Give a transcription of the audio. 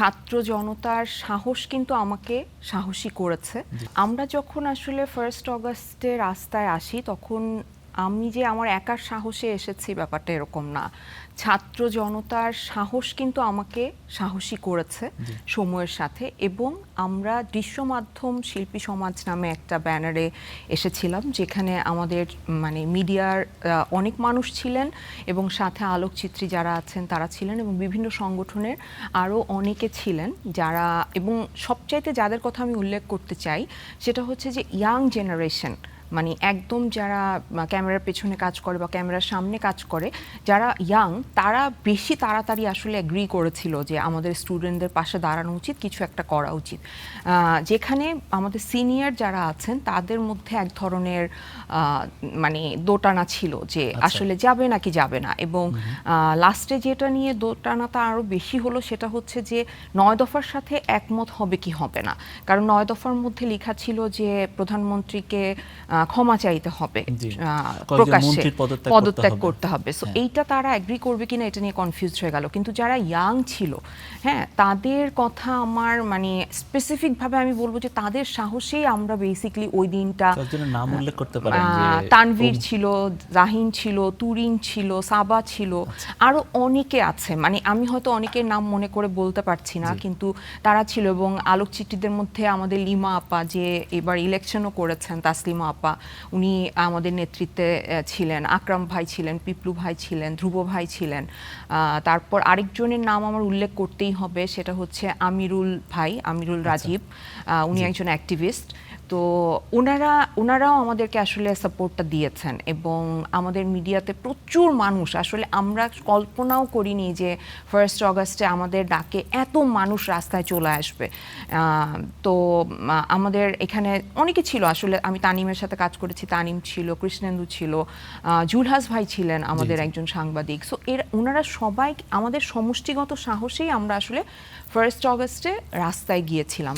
ছাত্র জনতার সাহস কিন্তু আমাকে সাহসী করেছে। আমরা যখন আসলে 1 অগাস্টে রাস্তায় আসি তখন আমি যে আমার একার সাহসে এসেছি ব্যাপারটা এরকম না। ছাত্র জনতার সাহস কিন্তু আমাকে সাহসী করেছে সময়ের সাথে। এবং আমরা দৃশ্য মাধ্যম শিল্পী সমাজ নামে একটা ব্যানারে এসেছিলাম, যেখানে আমাদের মানে মিডিয়ার অনেক মানুষ ছিলেন এবং সাথে আলোকচিত্রী যারা আছেন তারা ছিলেন এবং বিভিন্ন সংগঠনের আরও অনেকে ছিলেন যারা, এবং সবচাইতে যাদের কথা আমি উল্লেখ করতে চাই সেটা হচ্ছে যে ইয়াং জেনারেশন, মানে একদম যারা ক্যামেরার পেছনে কাজ করে বা ক্যামেরার সামনে কাজ করে, যারা ইয়াং, তারা বেশি তাড়াতাড়ি আসলে অ্যাগ্রি করেছিল যে আমাদের স্টুডেন্টদের পাশে দাঁড়ানো উচিত, কিছু একটা করা উচিত। যেখানে আমাদের সিনিয়র যারা আছেন তাদের মধ্যে এক ধরনের মানে দোটানা ছিল যে আসলে যাবে নাকি যাবে না। এবং লাস্টে যেটা নিয়ে দোটানাটা আরও বেশি হলো সেটা হচ্ছে যে 9 দফার সাথে একমত হবে কি হবে না। কারণ 9 দফার মধ্যে লেখা ছিল যে প্রধানমন্ত্রীকে ক্ষমা চাইতে হবে, প্রকাশ্যে পদত্যাগ করতে হবে। সো এইটা তারা অ্যাগ্রি করবে কিনা এটা নিয়ে কনফিউজ হয়ে গেল। কিন্তু যারা ইয়াং ছিল, হ্যাঁ, তাদের কথা আমার মানে স্পেসিফিকভাবে আমি বলবো যে তাদের সাহসেই আমরা বেসিক্যালি ওই দিনটা, নাম উল্লেখ করতে পারেন যে তানভীর ছিল, জাহিন ছিল, তুরিন ছিল, সাবা ছিল, আরো অনেকে আছে, মানে আমি হয়তো অনেকের নাম মনে করে বলতে পারছি না, কিন্তু তারা ছিল। এবং আলোকচিত্রীদের মধ্যে আমাদের লিমা আপা, যে এবার ইলেকশনও করেছেন, তাসলিমা আপা, উনি আমাদের নেতৃত্বে ছিলেন। আকরাম ভাই ছিলেন, পিপলু ভাই ছিলেন, ধ্রুব ভাই ছিলেন। তারপর আরেকজনের নাম আমার উল্লেখ করতেই হবে, সেটা হচ্ছে আমিরুল ভাই, আমিরুল রাজীব, উনি একজন অ্যাক্টিভিস্ট। তো ওনারাও আমাদেরকে আসলে সাপোর্টটা দিয়েছেন। এবং আমাদের মিডিয়াতে প্রচুর মানুষ, আসলে আমরা কল্পনাও করিনি যে 1 অগাস্টে আমাদের ডাকে এত মানুষ রাস্তায় চলে আসবে। তো আমাদের এখানে অনেকে ছিল, আসলে আমি তানিমের সাথে কাজ করেছি, তানিম ছিল, কৃষ্ণেন্দু ছিল, জুলহাস ভাই ছিলেন আমাদের একজন সাংবাদিক। সো ওনারা সবাই আমাদের সমষ্টিগত সাহসেই আমরা আসলে 1 অগাস্টে রাস্তায় গিয়েছিলাম।